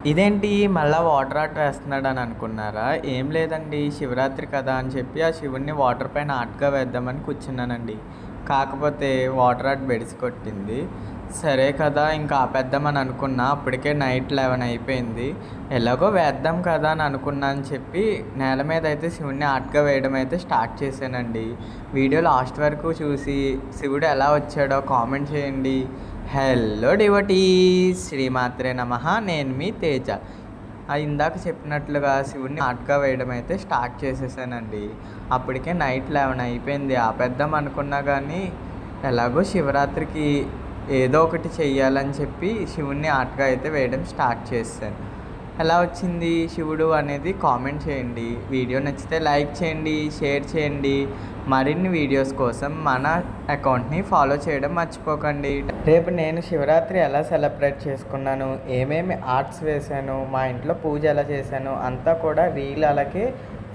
ఇదేంటి మళ్ళా వాటర్ వేస్తున్నాడు అని అనుకున్నారా? ఏం లేదండి, శివరాత్రి కదా అని చెప్పి ఆ శివుడిని వాటర్ పైన ఆర్ట్‌గా వేద్దామని కూర్చున్నానండి. కాకపోతే వాటర్ ఆర్ట్ బెడిసి కొట్టింది. సరే కదా ఇంకా ఆపేద్దామని అనుకున్నా. అప్పటికే నైట్ 11 అయిపోయింది. ఎలాగో వేద్దాం కదా అని అనుకున్నా అని చెప్పి నేల మీద అయితే శివుడిని ఆర్ట్‌గా వేయడం అయితే స్టార్ట్ చేశానండి. వీడియో లాస్ట్ వరకు చూసి శివుడు ఎలా వచ్చాడో కామెంట్ చేయండి. హలో డివోటీస్, శ్రీమాత్రే నమః. నేను మీ తేజ. ఇందాక చెప్పినట్లుగా శివుడిని ఆర్ట్‌గా వేయడం అయితే స్టార్ట్ చేసేసానండి. అప్పటికే నైట్ 11 అయిపోయింది. ఆపేద్దాం అనుకున్నా కానీ ఎలాగో శివరాత్రికి ఏదో ఒకటి చెయ్యాలని చెప్పి శివుడిని ఆర్ట్‌గా అయితే వేయడం స్టార్ట్ చేశాను. ఎలా వచ్చింది శివుడు అనేది కామెంట్ చేయండి. వీడియో నచ్చితే లైక్ చేయండి, షేర్ చేయండి. మరిన్ని వీడియోస్ కోసం మన అకౌంట్ని ఫాలో చేయడం మర్చిపోకండి. రేపు నేను శివరాత్రి ఎలా సెలబ్రేట్ చేసుకున్నాను, ఏమేమి ఆర్ట్స్ వేశాను, మా ఇంట్లో పూజ ఎలా చేశాను అంతా కూడా రీల్ అలాగే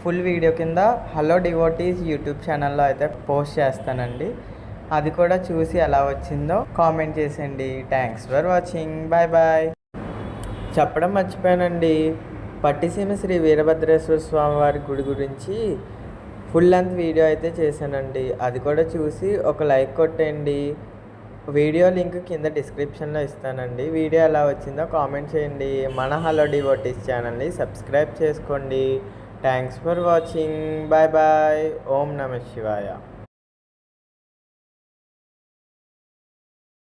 ఫుల్ వీడియో కింద హలో డివోటీస్ యూట్యూబ్ ఛానల్లో అయితే పోస్ట్ చేస్తానండి. అది కూడా చూసి ఎలా వచ్చిందో కామెంట్ చేసేయండి. Thanks for watching. Bye bye. చెప్పడం మర్చిపోయానండి, పట్టిసీమ శ్రీ వీరభద్రేశ్వర స్వామి వారి గుడి గురించి ఫుల్ లెంత్ వీడియో అయితే చేశానండి. అది కూడా చూసి ఒక లైక్ కొట్టేయండి. వీడియో లింక్ కింద డిస్క్రిప్షన్లో ఇస్తానండి. వీడియో ఎలా వచ్చిందో కామెంట్ చేయండి. మన హలో డివోటీస్ ఛానల్ని సబ్స్క్రైబ్ చేసుకోండి. Thanks for watching. Bye bye. ఓం నమః శివాయ.